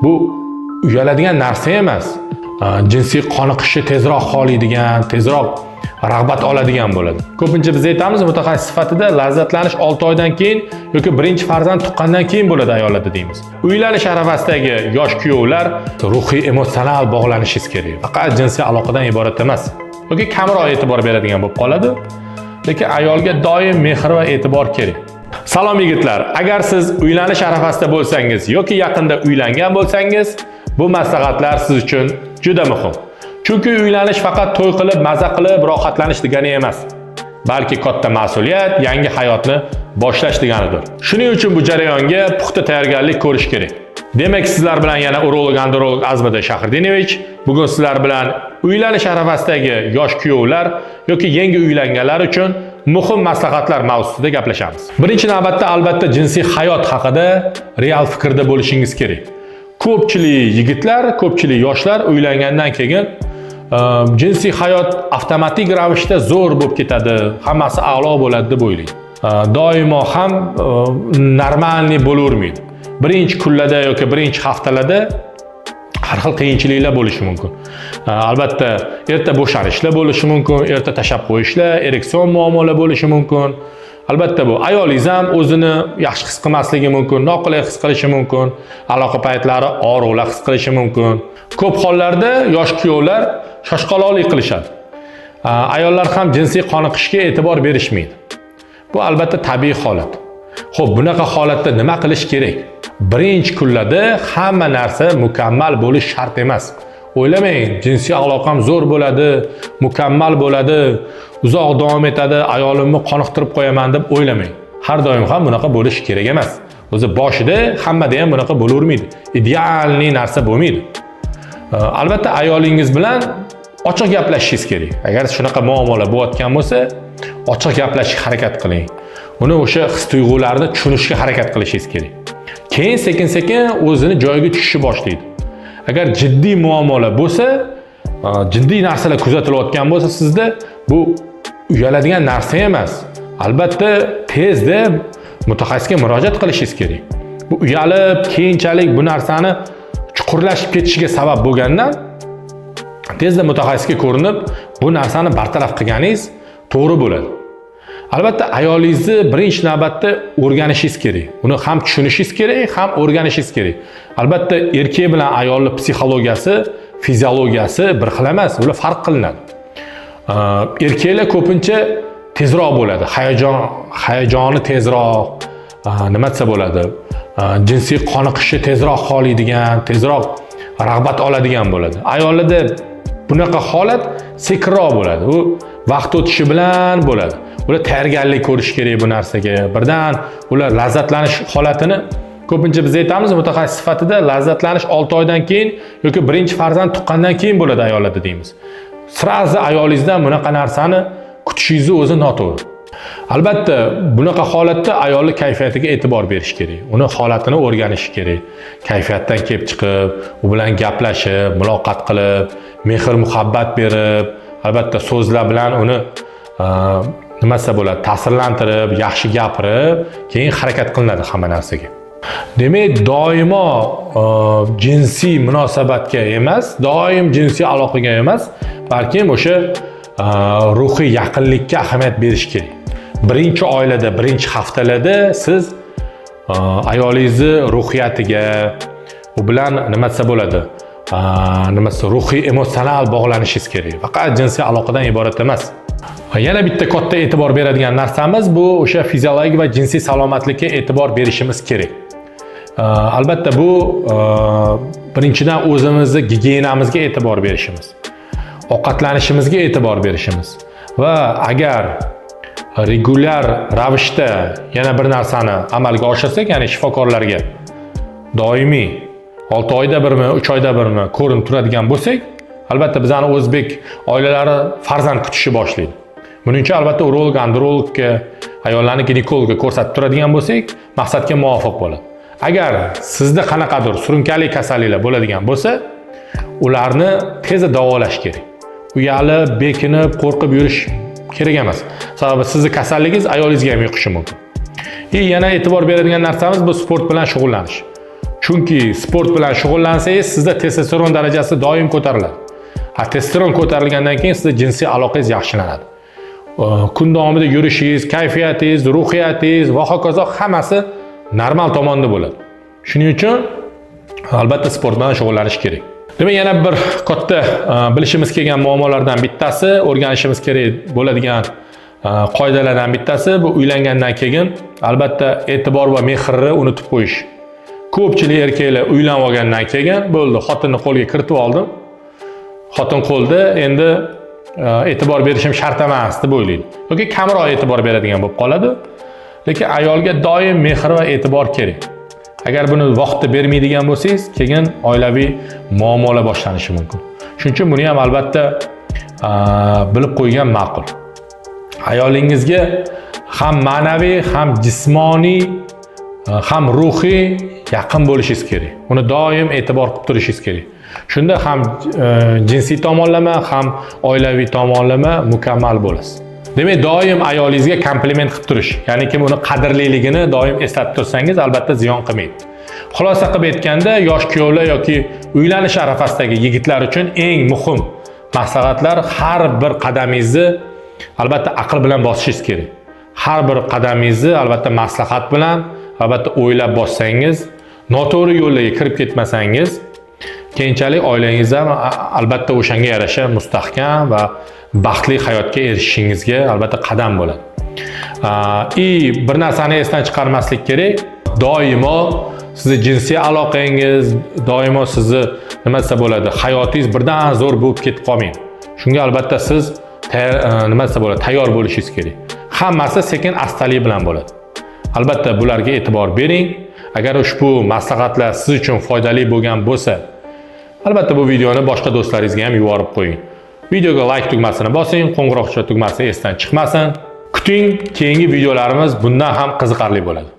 bu uyaladigan narsa emas. Jinsiy qoniqishni tezroq xohlaydigan, tezroq rag'bat oladigan bo'ladi. Ko'pincha biz aytamiz, mutaxassis sifatida lazzatlanish 6 oydan keyin yoki birinchi farzand tuqqandan keyin bo'ladi ayollarda deymiz. Uylanish arafasidagi yosh kuyovlar ruhiy emotsional bog'lanishingiz kerak. Faqat jinsiy aloqadan iborat emas. Yoki kamroq e'tibor beradigan bo'lib qoladi. Lekin ayolga doim mehr va e'tibor kerak. Salom yigitlar, agar siz uylanish arafasida bo'lsangiz yoki yaqinda uylangan bo'lsangiz, bu maslahatlar siz uchun juda muhim. Chunki uylanish faqat to'y qilib, maza qilib, rohatlanish degani emas, balki katta mas'uliyat, yangi hayotni boshlash deganidir. Shuning uchun bu jarayonga puxta tayyorgarlik ko'rish kerak. Demak, sizlar bilan yana urolog-androlog Azmida Shahridinovich, bugun sizlar bilan uylanish arafasidagi yosh kuyovlar yoki yangi uylanganlar uchun muhim maslahatlar mavzusida gaplashamiz. Birinchi navbatda albatta jinsiy hayot haqida real fikrda bo'lishingiz kerak. Ko'pchilik yigitlar, ko'pchilik yoshlar uylangandan keyin jinsiy hayot avtomatik ravishda zo'r bo'lib ketadi, hammasi a'lo bo'ladi deb o'ylaydi. Doimo ham normalniy bo'lavermaydi. Birinchi kunlarda yoki birinchi haftalarda har xil qiyinchiliklar bo'lishi mumkin. Albatta, erta bo'shanishlar bo'lishi mumkin, erta tashab qo'yishlar, ereksion muammolar bo'lishi mumkin. Albatta bu ayolingiz ham o'zini yaxshi his qilmasligi mumkin, noqulay his qilishi mumkin, aloqa paytlari og'riqlar his qilishi mumkin. Ko'p hollarda yosh kuyovlar shoshqaloqlik qilishadi. Ayollar ham jinsiy qoniqishga e'tibor berishmaydi. Bu albatta tabiiy holat. Xo'p, bunaqa holatda nima qilish kerak? Birinchi kunlarda hamma narsa mukammal bo'lish shart emas. O'ylamang, jinsiy aloqam zo'r bo'ladi, mukammal bo'ladi, uzoq davom etadi, ayolimni qoniqtirib qo'yaman deb o'ylamang. Har doim ham bunaqa bo'lishi kerak emas. O'zi boshida hammada ham bunaqa bo'lavermaydi. Idealniy narsa bo'lmaydi. Albatta ayolingiz bilan ochiq gaplashishingiz kerak. Agar shunaqa muammolar bo'layotgan bo'lsa, ochiq gaplashishga harakat qiling. Uni o'sha his-tuyg'ularni tushunishga harakat qilishingiz kerak. Keyin sekin-sekin o'zini joyiga tushishi boshlaydi. Agar jiddiy muammolar bo'lsa, jiddiy narsalar kuzatilayotgan bo'lsa, sizda bu uyaladigan narsa emas. Albatta, tezda mutaxassisga murojaat qilishingiz kerak. Bu uyalib, keyinchalik bu narsani chuqurlashib ketishiga sabab bo'lgandan tezda mutaxassisga ko'rinib, bu narsani bartaraf qilganingiz to'g'ri bo'ladi. Albatta, ayolingizni birinchi navbatda o'rganishingiz kerak. Uni ham tushunishingiz kerak, ham o'rganishingiz kerak. Albatta, erkak bilan ayolning psixologiyasi, fiziologiyasi bir xil emas, ular farq qilinadi. Erkaklar ko'pincha tezroq bo'ladi, hayajoni tezroq, nima desa bo'ladi? Jinsiy qoniqishni tezroq xohlaydigan, tezroq rag'bat oladigan bo'ladi. Ayollarda bunaqa holat sekinroq bo'ladi. U vaqt o'tishi bilan bo'ladi. Ular tayyorgarlik ko'rish kerak bu narsaga. Birdan ular lazzatlanish holatini ko'pincha biz aytamiz, mutaxassis sifatida lazzatlanish 6 oydan keyin yoki birinchi farzand tuqqandan keyin bo'ladi ayollarda deymiz. Sirazi ayolingizdan bunaqa narsani kutishingiz o'zi noto'g'ri. Albatta, bunaqa holatda ayolning kayfiyatiga e'tibor berish kerak. Uni holatini o'rganish kerak. Kayfiyatdan kelib chiqib, u bilan gaplashib, muloqot qilib, mehr muhabbat berib, albatta so'zlar bilan uni nima desa bo'ladi, ta'sirlantirib, yaxshi gapirib, keyin harakat qilinadi hamma narsaga. Demak, doimo jinsiy munosabatga emas, doim jinsiy aloqaga emas, balki o'sha ruhiy yaqinlikka ahamiyat berish kerak. Birinchi oilada, birinchi haftalarda siz ayolingizni ruhiyatiga, u bilan nima desa bo'ladi, ruhiy emotsional bog'lanishingiz kerak. Faqat jinsiy aloqadan iborat emas. Yana bitta katta e'tibor beradigan narsamiz bu o'sha fiziologik va jinsiy salomatlikka e'tibor berishimiz kerak. Albatta bu birinchidan o'zimizni gigiyenamizga e'tibor berishimiz, ovqatlanishimizga e'tibor berishimiz va agar regular ravishda yana bir narsani amalga oshirsak, ya'ni shifokorlarga doimiy 6 oyda birmi, 3 oyda birmi ko'rinib turadigan bo'lsak, albatta bizning o'zbek oilalari farzand kutishni boshlaydi. Buning uchun albatta urolog, andrologga, ayollarni ginekologga ko'rsatib turadigan bo'lsak, maqsadga muvofiq bo'ladi. Agar sizda qanaqadir surunkali kasalliklar bo'ladigan bo'lsa, ularni tezda davolash kerak. Uyalib, bekinib, qo'rqib yurish kerak emas. Sababi sizning kasalligingiz ayolingizga ham yuqishi mumkin. Yana e'tibor beradigan narsamiz bu sport bilan shug'ullanish. Chunki sport bilan shug'ullansangiz, sizda testosteron darajasi doim ko'tariladi. Testosteron ko'tarilgandan keyin sizda jinsiy aloqangiz yaxshilanadi. Kun davomida yurishingiz, kayfiyatingiz, ruhiyatingiz va hokazo hammasi normal tomonda bo'ladi. Shuning uchun albatta sport bilan shug'ullanish kerak. Demak, yana bir katta bilishimiz kelgan muammolardan bittasi, o'rganishimiz kerak bo'ladigan qoidalardan bittasi bu uylangandan keyin albatta e'tibor va mehrni unutib qo'yish. Ko'pchilik erkaklar uylanib olgandan keyin bo'ldi, xotinni qo'lga kiritib oldim. Xotin qo'lda endi e'tibor berishim shart emas deb o'ylaydi. Yoki kamroq e'tibor beradigan bo'lib qoladi. Lekin ayolga doim mehr va e'tibor kerak. Agar buni vaqtda bermaydigan bo'lsangiz, keyin oilaviy muammolar boshlanishi mumkin. Shuning uchun buni ham albatta bilib qo'ygan ma'qul. Ayolingizga ham ma'naviy, ham jismoniy, ham ruhiy yaqin bo'lishingiz kerak. Uni doim e'tibor qilib turishingiz kerak. Shunda ham jinsiy tomonlama, ham oilaviy tomonlama mukammal bo'lasiz. Demak, doim ayolingizga kompliment qilib turish, ya'niki uni qadrliligini doim eslatib tursangiz, albatta ziyon qilmaydi. Xulosa qilib aytganda, yosh kuyovlar yoki uylanish arafasidagi yigitlar uchun eng muhim maslahatlar: har bir qadamingizni albatta aql bilan bosishingiz kerak. Har bir qadamingizni albatta maslahat bilan, albatta o'ylab bossangiz, noto'g'ri yo'llarga kirib ketmasangiz, keyinchalik oilangiz ham albatta o'shanga yarasha mustahkam va baxtli hayotga erishishingizga albatta qadam bo'ladi. Bir narsani esdan chiqarmaslik kerak. Doimo sizni jinsiy aloqangiz, doimo sizni nima desa bo'ladi, hayotingiz birdan zo'r bo'lib ketib qolmaydi. Shunga albatta siz nima desa bo'ladi, tayyor bo'lishingiz kerak. Hammasi sekin astalik bilan bo'ladi. Albatta bularga e'tibor bering. Agar ushbu maslahatlar siz uchun foydali bo'lgan bo'lsa, albatta bu videoni boshqa do'stlaringizga ham yuborib qo'ying. Videoga like tugmasini bosing, qo'ng'iroqcha tugmasi esdan chiqmasin. Kuting, keyingi videolarimiz bundan ham qiziqarli bo'ladi.